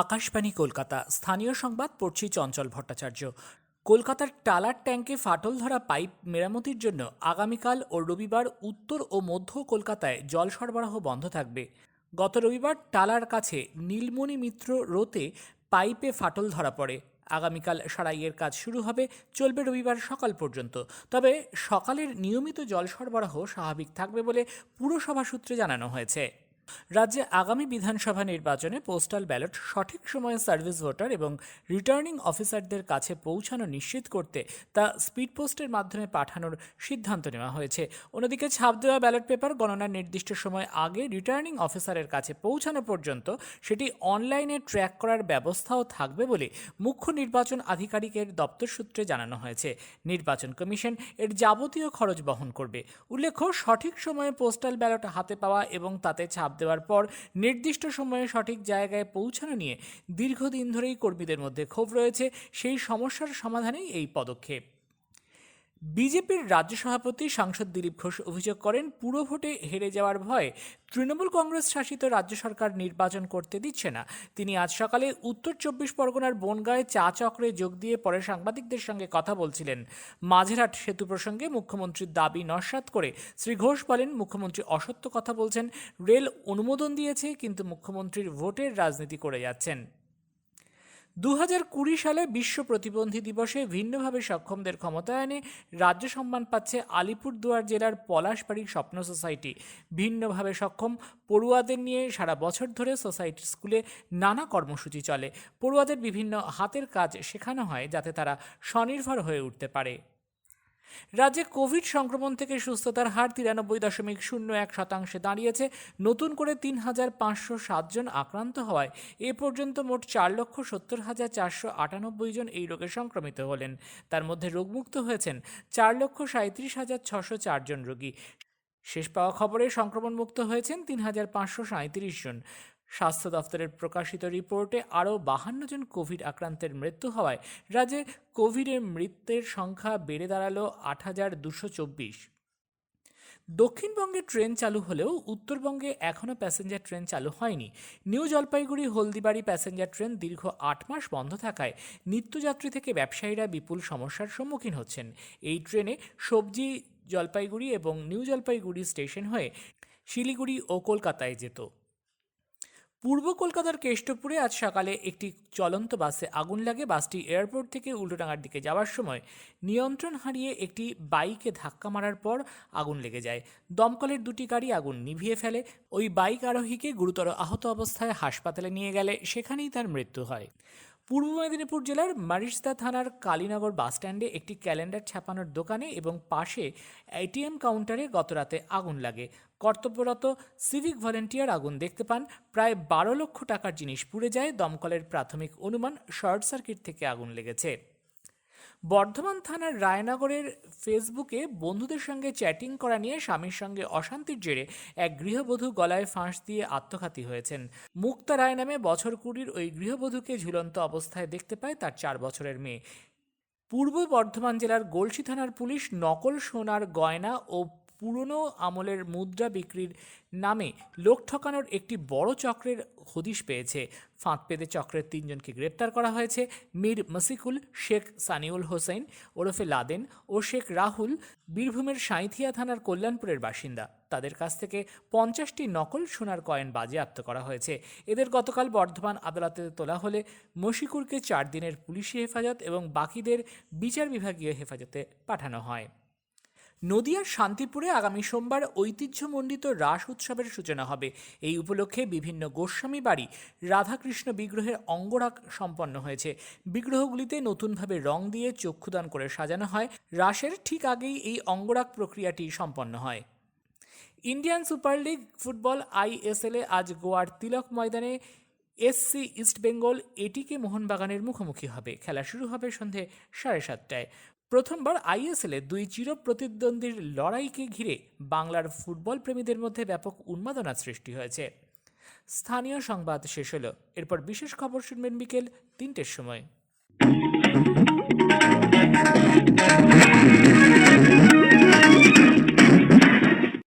আকাশবাণী কলকাতা। স্থানীয় সংবাদ পড়ছি চঞ্চল ভট্টাচার্য। কলকাতার টালার ট্যাঙ্কে ফাটল ধরা পাইপ মেরামতির জন্য আগামীকাল ও রবিবার উত্তর ও মধ্য কলকাতায় জল সরবরাহ বন্ধ থাকবে। গত রবিবার টালার কাছে নীলমণি মিত্র রোতে পাইপে ফাটল ধরা পড়ে। আগামীকাল সারাইয়ের কাজ শুরু হবে, চলবে রবিবার সকাল পর্যন্ত। তবে সকালের নিয়মিত জল সরবরাহ স্বাভাবিক থাকবে বলে পুরসভা সূত্রে জানানো হয়েছে। রাজ্যে আগামী বিধানসভা নির্বাচনে পোস্টাল ব্যালট সঠিক সময়ে সার্ভিস ভোটার এবং রিটার্নিং অফিসারদের কাছে পৌঁছানো নিশ্চিত করতে তা স্পিড পোস্টের মাধ্যমে পাঠানোর সিদ্ধান্ত নেওয়া হয়েছে। অন্যদিকে ছাপ দেওয়া ব্যালট পেপার গণনার নির্দিষ্ট সময় আগে রিটার্নিং অফিসারের কাছে পৌঁছানো পর্যন্ত সেটি অনলাইনে ট্র্যাক করার ব্যবস্থাও থাকবে বলে মুখ্য নির্বাচন আধিকারিকের দপ্তর সূত্রে জানানো হয়েছে। নির্বাচন কমিশন এর যাবতীয় খরচ বহন করবে। উল্লেখ্য, সঠিক সময়ে পোস্টাল ব্যালট হাতে পাওয়া এবং তাতে ছাপ দেওয়ার পর নির্দিষ্ট সময়ে সঠিক জায়গায় পৌঁছানো নিয়ে দীর্ঘদিন ধরেই কর্মীদের মধ্যে ক্ষোভ রয়েছে। সেই সমস্যার সমাধানেই এই পদক্ষেপ। বিজেপির রাজ্য সভাপতি সাংসদ দিলীপ ঘোষ অভিযোগ করেন, পুরভোটে হেরে যাওয়ার ভয়ে তৃণমূল কংগ্রেস শাসিত রাজ্য সরকার নির্বাচন করতে দিচ্ছে না। তিনি আজ সকালে উত্তর 24 পরগনার বনগাঁয় চা চক্রে যোগ দিয়ে পরে সাংবাদিকদের সঙ্গে কথা বলছিলেন। মাঝেরহাট সেতু প্রসঙ্গে মুখ্যমন্ত্রীর দাবি নস্যাৎ করে শ্রী ঘোষ বলেন, মুখ্যমন্ত্রী অসত্য কথা বলছেন। রেল অনুমোদন দিয়েছে, কিন্তু মুখ্যমন্ত্রীর ভোটের রাজনীতি করে যাচ্ছেন। 2020 সালে বিশ্ব প্রতিবন্ধী দিবসে ভিন্নভাবে সক্ষমদের ক্ষমতায়নে রাজ্য সম্মান পাচ্ছে আলিপুরদুয়ার জেলার পলাশবাড়ি স্বপ্ন সোসাইটি। ভিন্নভাবে সক্ষম পড়ুয়াদের নিয়ে সারা বছর ধরে সোসাইটির স্কুলে নানা কর্মসূচি চলে। পড়ুয়াদের বিভিন্ন হাতের কাজ শেখানো হয় যাতে তারা স্বনির্ভর হয়ে উঠতে পারে। রাজ্যে কোভিড সংক্রমণ থেকে সুস্থতার হার 93.01% দাঁড়িয়েছে। নতুন করে 3,507 জন আক্রান্ত হওয়ায় এ পর্যন্ত মোট 4,70,498 জন এই রোগে সংক্রমিত হলেন। তার মধ্যে রোগমুক্ত হয়েছেন 4,37,604 জন রোগী। শেষ পাওয়া খবরে সংক্রমণমুক্ত হয়েছেন 3,537 জন। স্বাস্থ্য দফতরের প্রকাশিত রিপোর্টে আরও 52 জন কোভিড আক্রান্তের মৃত্যু হওয়ায় রাজ্যে কোভিডের মৃত্যুর সংখ্যা বেড়ে দাঁড়ালো 8,224। দক্ষিণবঙ্গে ট্রেন চালু হলেও উত্তরবঙ্গে এখনও প্যাসেঞ্জার ট্রেন চালু হয়নি। New Jalpaiguri Haldibari passenger train দীর্ঘ 8 মাস বন্ধ থাকায় নিত্যযাত্রী থেকে ব্যবসায়ীরা বিপুল সমস্যার সম্মুখীন হচ্ছেন। এই ট্রেনে সবজি জলপাইগুড়ি এবং নিউ জলপাইগুড়ি স্টেশন হয়ে শিলিগুড়ি ও কলকাতায় যেত। পূর্ব কলকাতার কেষ্টপুরে আজ সকালে একটি চলন্ত বাসে আগুন লাগে। বাসটি এয়ারপোর্ট থেকে উল্টোডাঙার দিকে যাওয়ার সময় নিয়ন্ত্রণ হারিয়ে একটি বাইকে ধাক্কা মারার পর আগুন লেগে যায়। দমকলের দুটি গাড়ি আগুন নিভিয়ে ফেলে। ওই বাইক আরোহীকে গুরুতর আহত অবস্থায় হাসপাতালে নিয়ে গেলে সেখানেই তার মৃত্যু হয়। পূর্ব মেদিনীপুর জেলার মারিসদা থানার কালীনগর বাসস্ট্যান্ডে একটি ক্যালেন্ডার ছাপানোর দোকানে এবং পাশে এটিএম কাউন্টারে গতরাতে আগুন লাগে। কর্তব্যরত সিভিক ভলেন্টিয়ার আগুন দেখতে পান। প্রায় 12 লক্ষ টাকার জিনিস পুড়ে যায়। দমকলের প্রাথমিক অনুমান শর্ট সার্কিট থেকে আগুন লেগেছে। বর্ধমান থানার রায়নগরের ফেসবুকে বন্ধুদের সঙ্গে চ্যাটিং করা নিয়ে স্বামীর সঙ্গে অশান্তির জেরে এক গৃহবধূ গলায় ফাঁস দিয়ে আত্মঘাতী হয়েছেন। মুক্তা রায় নামে বছর 20 ওই গৃহবধূকে ঝুলন্ত অবস্থায় দেখতে পায় তার 4 বছরের মেয়ে। পূর্ব বর্ধমান জেলার গলসি থানার পুলিশ নকল সোনার গয়না ও পুরনো আমলের মুদ্রা বিক্রির নামে লোক ঠকানোর একটি বড় চক্রের হদিশ পেয়েছে। ফাঁদ পেতে চক্রের 3 জনকে গ্রেপ্তার করা হয়েছে। মীর মসিকুল, শেখ সানিউল হোসেন ওরফে লাদেন ও শেখ রাহুল বীরভূমের সাঁইথিয়া থানার কল্যাণপুরের বাসিন্দা। তাদের কাছ থেকে 50টি নকল সোনার কয়েন বাজেয়াপ্ত করা হয়েছে। এদের গতকাল বর্ধমান আদালতে তোলা হলে মশিকুরকে 4 দিনের পুলিশি হেফাজত এবং বাকিদের বিচার বিভাগীয় হেফাজতে পাঠানো হয়। নদিয়ার শান্তিপুরে আগামী সোমবার ঐতিহ্যমণ্ডিত রাস উৎসবের সূচনা হবে। এই উপলক্ষে বিভিন্ন গোস্বামী বাড়ি রাধাকৃষ্ণ বিগ্রহের অঙ্গরাগ সম্পন্ন হয়েছে। বিগ্রহগুলিতে নতুনভাবে রং দিয়ে চক্ষুদান করে সাজানো হয়। রাসের ঠিক আগেই এই অঙ্গরাগ প্রক্রিয়াটি সম্পন্ন হয়। Indian super league football ISL আজ গোয়ার তিলক ময়দানে SC ইস্টবেঙ্গল এটিকে মোহনবাগানের মুখোমুখি হবে। খেলা শুরু হবে সন্ধে 7:30টায়। প্রথমবার ISL-এ 2 চির প্রতিদ্বন্দ্বীর লড়াইকে ঘিরে বাংলার ফুটবল প্রেমীদের মধ্যে ব্যাপক উন্মাদনা সৃষ্টি হয়েছে। স্থানীয় সংবাদ শেষ হলো। এরপর বিশেষ খবর শুনবেন বিকেল 3টের সময়।